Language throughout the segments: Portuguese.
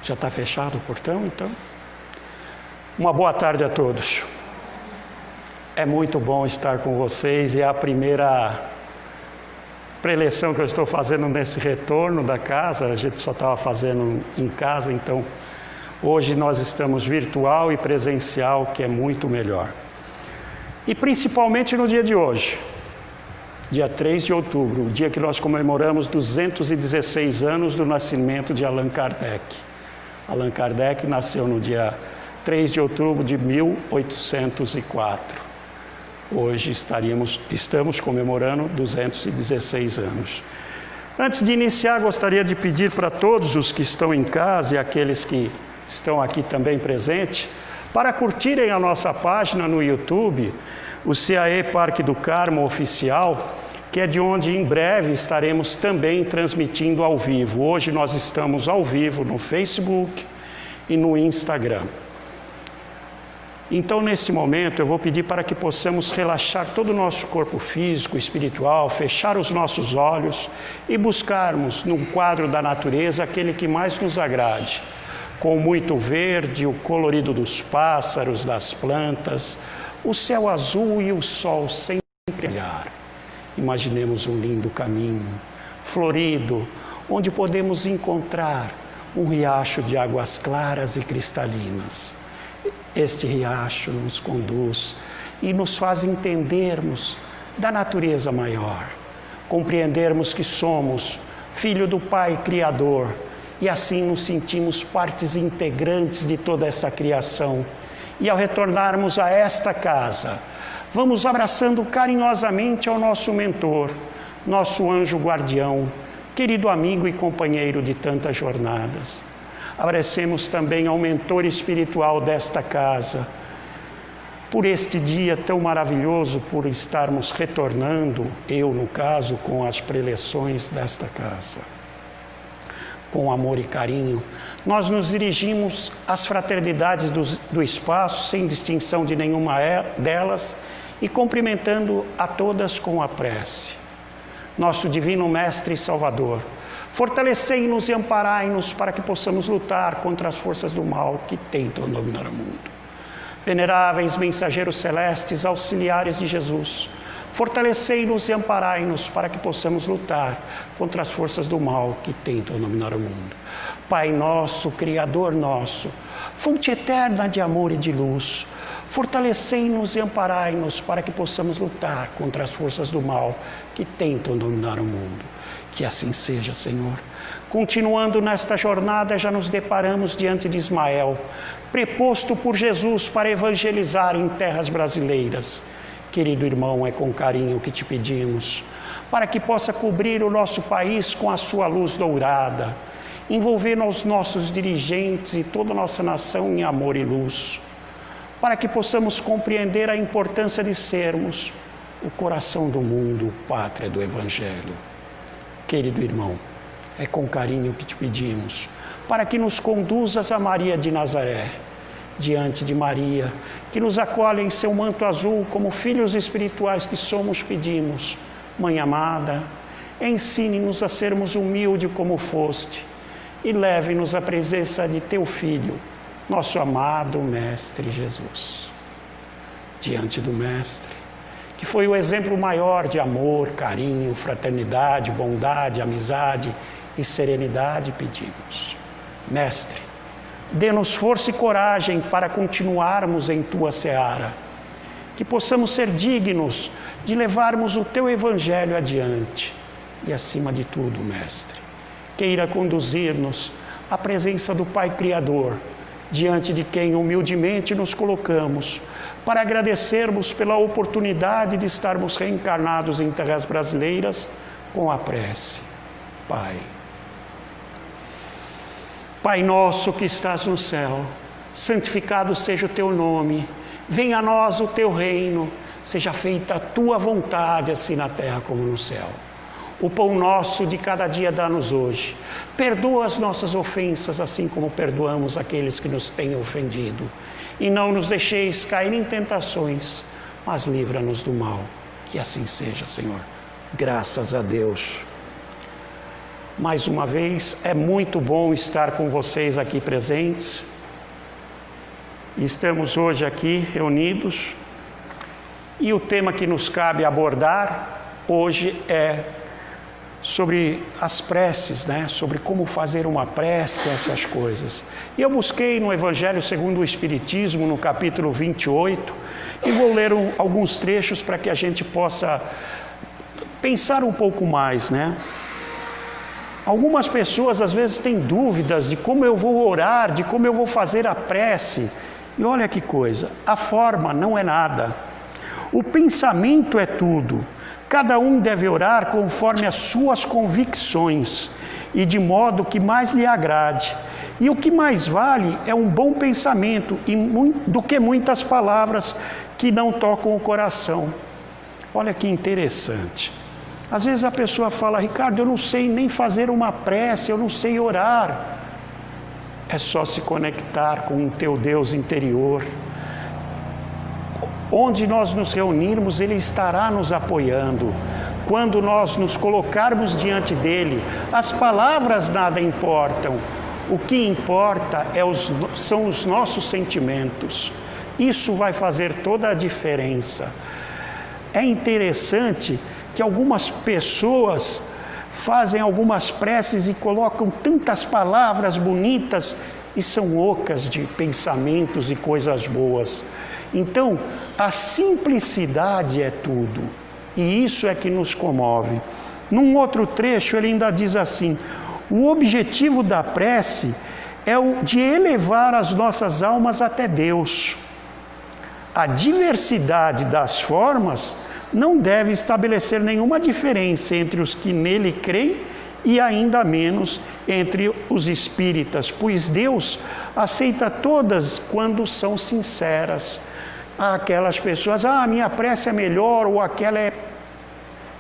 Já está fechado o portão, então? Uma boa tarde a todos. É muito bom estar com vocês e é a primeira preleção que eu estou fazendo nesse retorno da casa. A gente só estava fazendo em casa, então hoje nós estamos virtual e presencial, que é muito melhor. E principalmente no dia de hoje, dia 3 de outubro, o dia que nós comemoramos 216 anos do nascimento de Allan Kardec. Allan Kardec nasceu no dia 3 de outubro de 1804. Hoje estamos comemorando 216 anos. Antes de iniciar, gostaria de pedir para todos os que estão em casa e aqueles que estão aqui também presentes, para curtirem a nossa página no YouTube, o CAE Parque do Carmo Oficial, que é de onde em breve estaremos também transmitindo ao vivo. Hoje nós estamos ao vivo no Facebook e no Instagram. Então, nesse momento, eu vou pedir para que possamos relaxar todo o nosso corpo físico, espiritual, fechar os nossos olhos e buscarmos num quadro da natureza aquele que mais nos agrade, com muito verde, o colorido dos pássaros, das plantas, o céu azul e o sol sempre brilhar. Imaginemos um lindo caminho, florido, onde podemos encontrar um riacho de águas claras e cristalinas. Este riacho nos conduz e nos faz entendermos da natureza maior, compreendermos que somos filho do Pai Criador e assim nos sentimos partes integrantes de toda essa criação. E ao retornarmos a esta casa, vamos abraçando carinhosamente ao nosso mentor, nosso anjo guardião, querido amigo e companheiro de tantas jornadas. Abracemos também ao mentor espiritual desta casa, por este dia tão maravilhoso, por estarmos retornando, eu no caso, com as preleções desta casa. Com amor e carinho, nós nos dirigimos às fraternidades do espaço, sem distinção de nenhuma delas, e cumprimentando a todas com a prece. Nosso Divino Mestre e Salvador, fortalecei-nos e amparai-nos para que possamos lutar contra as forças do mal que tentam dominar o mundo. Veneráveis mensageiros celestes, auxiliares de Jesus, fortalecei-nos e amparai-nos para que possamos lutar contra as forças do mal que tentam dominar o mundo. Pai nosso, Criador nosso, fonte eterna de amor e de luz, fortalecei-nos e amparai-nos para que possamos lutar contra as forças do mal que tentam dominar o mundo. Que assim seja, Senhor. Continuando nesta jornada, já nos deparamos diante de Ismael, preposto por Jesus para evangelizar em terras brasileiras. Querido irmão, é com carinho que te pedimos, para que possa cobrir o nosso país com a sua luz dourada, envolvendo os nossos dirigentes e toda a nossa nação em amor e luz, para que possamos compreender a importância de sermos o coração do mundo, pátria do Evangelho. Querido irmão, é com carinho que te pedimos, para que nos conduzas a Maria de Nazaré, diante de Maria, que nos acolhe em seu manto azul, como filhos espirituais que somos, pedimos: Mãe amada, ensine-nos a sermos humildes como foste, e leve-nos à presença de teu Filho, nosso amado Mestre Jesus. Diante do Mestre, que foi o exemplo maior de amor, carinho, fraternidade, bondade, amizade e serenidade, pedimos: Mestre, dê-nos força e coragem para continuarmos em Tua seara, que possamos ser dignos de levarmos o Teu Evangelho adiante e, acima de tudo, Mestre, queira conduzir-nos à presença do Pai Criador, diante de quem humildemente nos colocamos, para agradecermos pela oportunidade de estarmos reencarnados em terras brasileiras com a prece. Pai nosso que estás no céu, santificado seja o teu nome, venha a nós o teu reino, seja feita a tua vontade, assim na terra como no céu. O pão nosso de cada dia dá-nos hoje. Perdoa as nossas ofensas, assim como perdoamos aqueles que nos têm ofendido. E não nos deixeis cair em tentações, mas livra-nos do mal. Que assim seja, Senhor. Graças a Deus. Mais uma vez, é muito bom estar com vocês aqui presentes. Estamos hoje aqui reunidos e o tema que nos cabe abordar hoje é sobre as preces, sobre como fazer uma prece, essas coisas. E eu busquei no Evangelho segundo o Espiritismo, no capítulo 28, e vou ler alguns trechos para que a gente possa pensar um pouco mais, Algumas pessoas às vezes têm dúvidas de como eu vou orar, de como eu vou fazer a prece. E olha que coisa, a forma não é nada. O pensamento é tudo. Cada um deve orar conforme as suas convicções e de modo que mais lhe agrade. E o que mais vale é um bom pensamento do que muitas palavras que não tocam o coração. Olha que interessante. Às vezes a pessoa fala: Ricardo, eu não sei nem fazer uma prece, eu não sei orar. É só se conectar com o teu Deus interior. Onde nós nos reunirmos, Ele estará nos apoiando. Quando nós nos colocarmos diante dEle, as palavras nada importam. O que importa são os nossos sentimentos. Isso vai fazer toda a diferença. É interessante que algumas pessoas fazem algumas preces e colocam tantas palavras bonitas e são ocas de pensamentos e coisas boas. Então, a simplicidade é tudo, e isso é que nos comove. Num outro trecho, ele ainda diz assim: o objetivo da prece é o de elevar as nossas almas até Deus. A diversidade das formas não deve estabelecer nenhuma diferença entre os que nele creem e ainda menos entre os espíritas, pois Deus aceita todas quando são sinceras. Aquelas pessoas, minha prece é melhor, ou aquela é...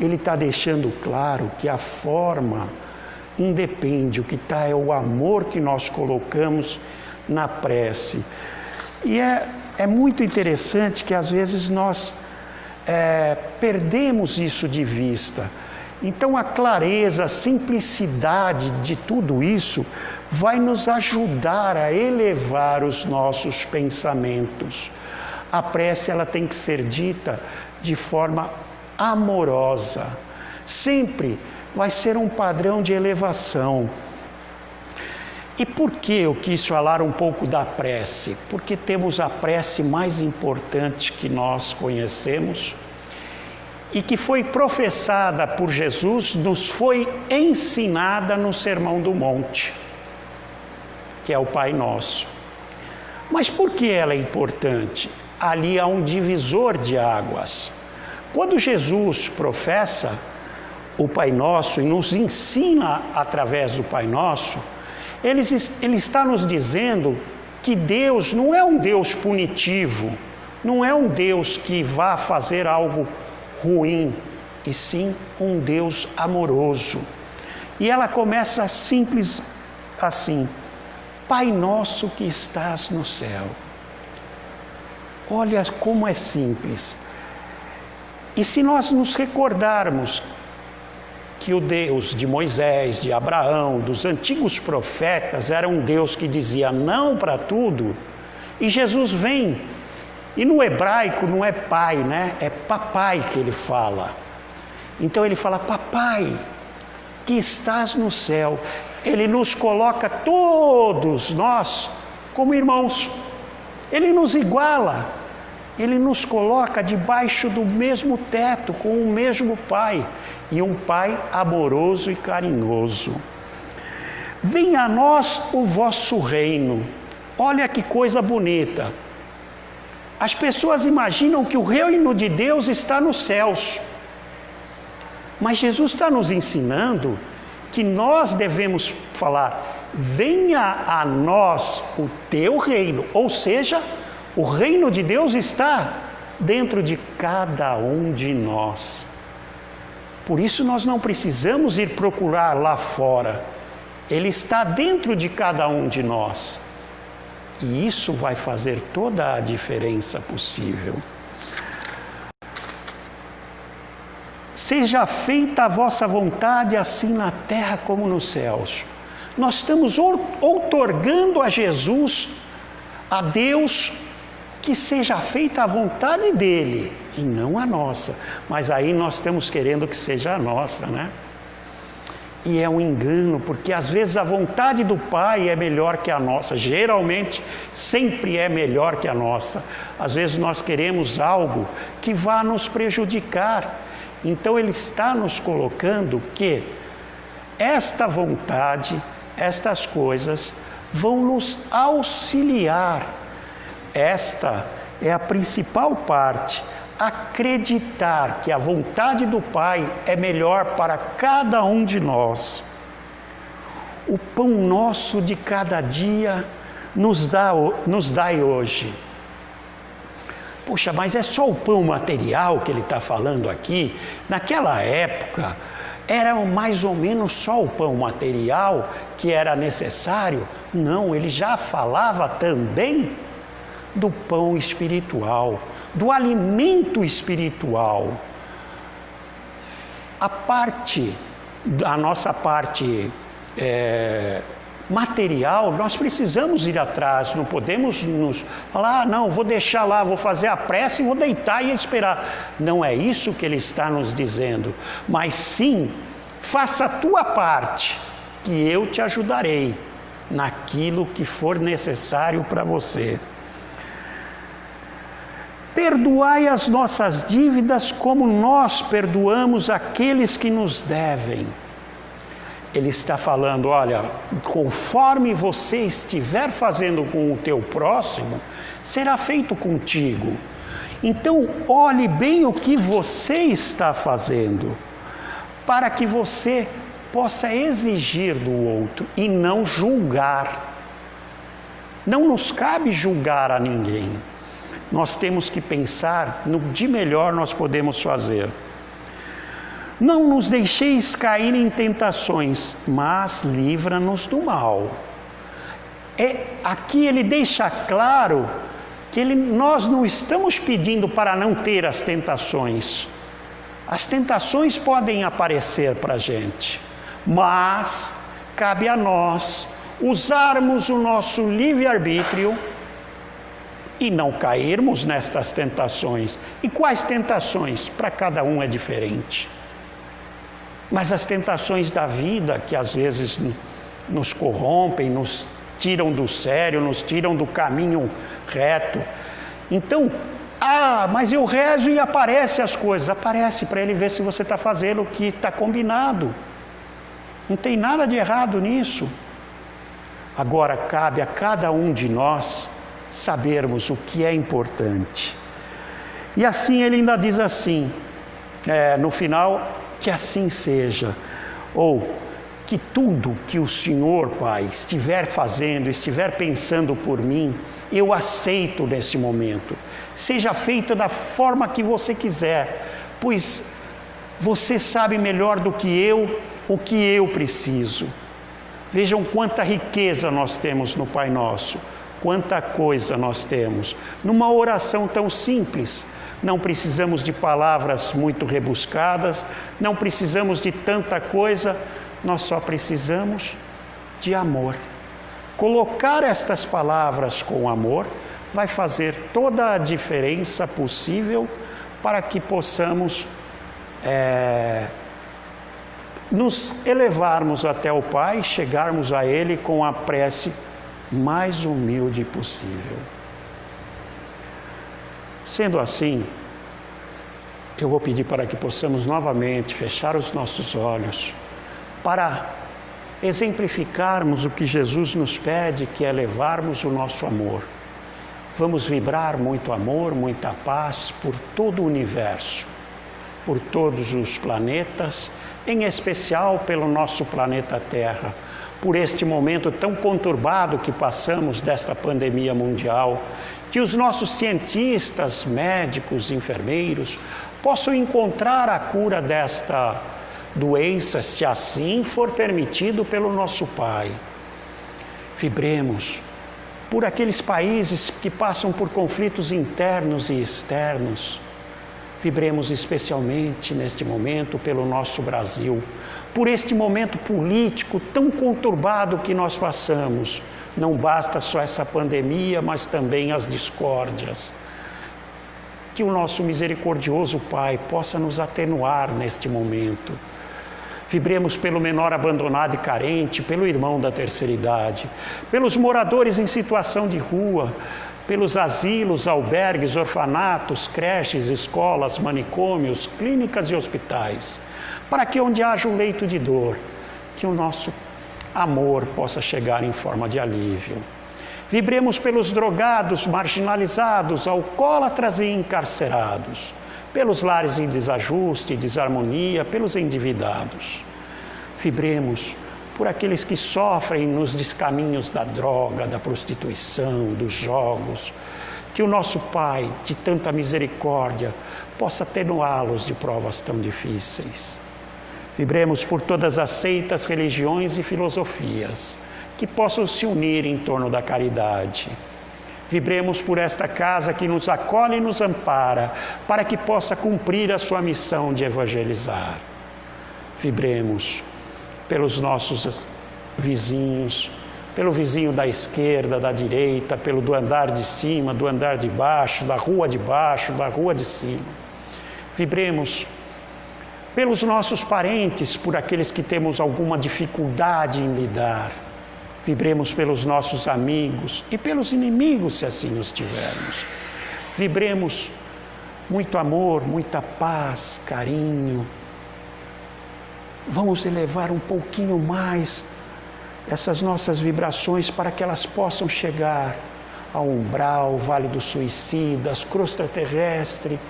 Ele está deixando claro que a forma independe, o que está é o amor que nós colocamos na prece. E é muito interessante que às vezes nós perdemos isso de vista. Então a clareza, a simplicidade de tudo isso vai nos ajudar a elevar os nossos pensamentos. A prece ela tem que ser dita de forma amorosa. Sempre vai ser um padrão de elevação. E por que eu quis falar um pouco da prece? Porque temos a prece mais importante que nós conhecemos e que foi professada por Jesus, nos foi ensinada no Sermão do Monte, que é o Pai Nosso. Mas por que ela é importante? Ali há um divisor de águas. Quando Jesus professa o Pai Nosso e nos ensina através do Pai Nosso, ele está nos dizendo que Deus não é um Deus punitivo, não é um Deus que vá fazer algo ruim, e sim um Deus amoroso. E ela começa simples assim: Pai nosso que estás no céu. Olha como é simples. E se nós nos recordarmos que o Deus de Moisés, de Abraão, dos antigos profetas, era um Deus que dizia não para tudo, e Jesus vem, e no hebraico não é pai, é papai que ele fala. Então ele fala: papai, que estás no céu. Ele nos coloca todos nós como irmãos. Ele nos iguala. Ele nos coloca debaixo do mesmo teto, com o mesmo pai. E um pai amoroso e carinhoso. Venha a nós o vosso reino. Olha que coisa bonita. As pessoas imaginam que o reino de Deus está nos céus. Mas Jesus está nos ensinando que nós devemos falar: venha a nós o teu reino. Ou seja, o reino de Deus está dentro de cada um de nós. Por isso nós não precisamos ir procurar lá fora. Ele está dentro de cada um de nós. E isso vai fazer toda a diferença possível. seja feita a vossa vontade, assim na terra como nos céus. Nós estamos outorgando a Jesus, a Deus, que seja feita a vontade dele e não a nossa. Mas aí nós estamos querendo que seja a nossa, né? E é um engano, porque às vezes a vontade do Pai é melhor que a nossa. Geralmente, sempre é melhor que a nossa. Às vezes nós queremos algo que vá nos prejudicar. Então Ele está nos colocando que esta vontade, estas coisas vão nos auxiliar. Esta é a principal parte. Acreditar que a vontade do Pai é melhor para cada um de nós. O pão nosso de cada dia nos dai hoje. Puxa, mas é só o pão material que ele está falando aqui? Naquela época, era mais ou menos só o pão material que era necessário? Não, ele já falava também do pão espiritual, do alimento espiritual. A nossa parte material, nós precisamos ir atrás, não podemos nos falar, não, vou deixar lá, vou fazer a prece e vou deitar e esperar. Não é isso que ele está nos dizendo, mas sim, faça a tua parte, que eu te ajudarei naquilo que for necessário para você. Perdoai as nossas dívidas como nós perdoamos aqueles que nos devem. Ele está falando, olha, conforme você estiver fazendo com o teu próximo, será feito contigo. Então, olhe bem o que você está fazendo, para que você possa exigir do outro e não julgar. Não nos cabe julgar a ninguém. Nós temos que pensar no de melhor nós podemos fazer. Não nos deixeis cair em tentações, mas livra-nos do mal. Aqui ele deixa claro que nós não estamos pedindo para não ter as tentações. As tentações podem aparecer para a gente, mas cabe a nós usarmos o nosso livre-arbítrio e não cairmos nestas tentações. E quais tentações? Para cada um é diferente. Mas as tentações da vida, que às vezes nos corrompem, nos tiram do sério, nos tiram do caminho reto. Então, mas eu rezo e aparece as coisas. Aparece para ele ver se você está fazendo o que está combinado. Não tem nada de errado nisso. Agora, cabe a cada um de nós sabermos o que é importante. E assim ele ainda diz assim, no final, que assim seja, ou que tudo que o Senhor, Pai, estiver fazendo, estiver pensando por mim, eu aceito nesse momento. Seja feito da forma que você quiser, pois você sabe melhor do que eu o que eu preciso. Vejam quanta riqueza nós temos no Pai Nosso. Quanta coisa nós temos. Numa oração tão simples, não precisamos de palavras muito rebuscadas, não precisamos de tanta coisa, nós só precisamos de amor. Colocar estas palavras com amor vai fazer toda a diferença possível para que possamos nos elevarmos até o Pai, chegarmos a Ele com a prece mais humilde possível. Sendo assim, eu vou pedir para que possamos novamente fechar os nossos olhos para exemplificarmos o que Jesus nos pede, que é levarmos o nosso amor. Vamos vibrar muito amor, muita paz por todo o universo, por todos os planetas, em especial pelo nosso planeta Terra, por este momento tão conturbado que passamos desta pandemia mundial, que os nossos cientistas, médicos, enfermeiros, possam encontrar a cura desta doença, se assim for permitido pelo nosso Pai. Vibremos por aqueles países que passam por conflitos internos e externos. Vibremos especialmente neste momento pelo nosso Brasil, por este momento político tão conturbado que nós passamos. Não basta só essa pandemia, mas também as discórdias. Que o nosso misericordioso Pai possa nos atenuar neste momento. Vibremos pelo menor abandonado e carente, pelo irmão da terceira idade, pelos moradores em situação de rua, pelos asilos, albergues, orfanatos, creches, escolas, manicômios, clínicas e hospitais, para que onde haja um leito de dor, que o nosso amor possa chegar em forma de alívio. Vibremos pelos drogados, marginalizados, alcoólatras e encarcerados, pelos lares em desajuste e desarmonia, pelos endividados. Vibremos por aqueles que sofrem nos descaminhos da droga, da prostituição, dos jogos. Que o nosso Pai, de tanta misericórdia, possa atenuá-los de provas tão difíceis. Vibremos por todas as seitas, religiões e filosofias, que possam se unir em torno da caridade. Vibremos por esta casa que nos acolhe e nos ampara, para que possa cumprir a sua missão de evangelizar. Vibremos pelos nossos vizinhos, pelo vizinho da esquerda, da direita, pelo do andar de cima, do andar de baixo, da rua de cima. Vibremos pelos nossos parentes, por aqueles que temos alguma dificuldade em lidar. Vibremos pelos nossos amigos e pelos inimigos, se assim os tivermos. Vibremos muito amor, muita paz, carinho. Vamos elevar um pouquinho mais essas nossas vibrações para que elas possam chegar ao umbral, Vale dos Suicidas, crosta terrestre,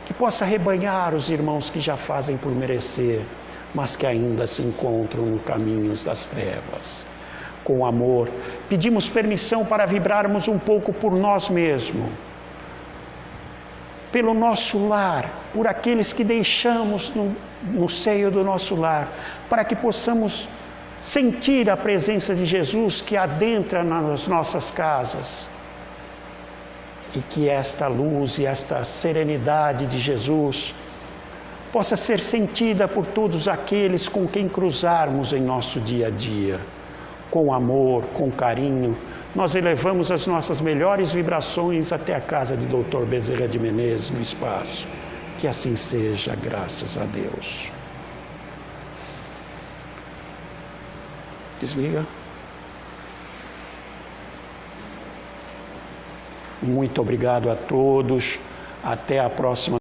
que possa rebanhar os irmãos que já fazem por merecer, mas que ainda se encontram no caminho das trevas. Com amor, pedimos permissão para vibrarmos um pouco por nós mesmos, pelo nosso lar, por aqueles que deixamos no seio do nosso lar, para que possamos sentir a presença de Jesus que adentra nas nossas casas e que esta luz e esta serenidade de Jesus possa ser sentida por todos aqueles com quem cruzarmos em nosso dia a dia. Com amor, com carinho, nós elevamos as nossas melhores vibrações até a casa de Dr. Bezerra de Menezes no espaço. Que assim seja, graças a Deus. Desliga. Muito obrigado a todos. Até a próxima.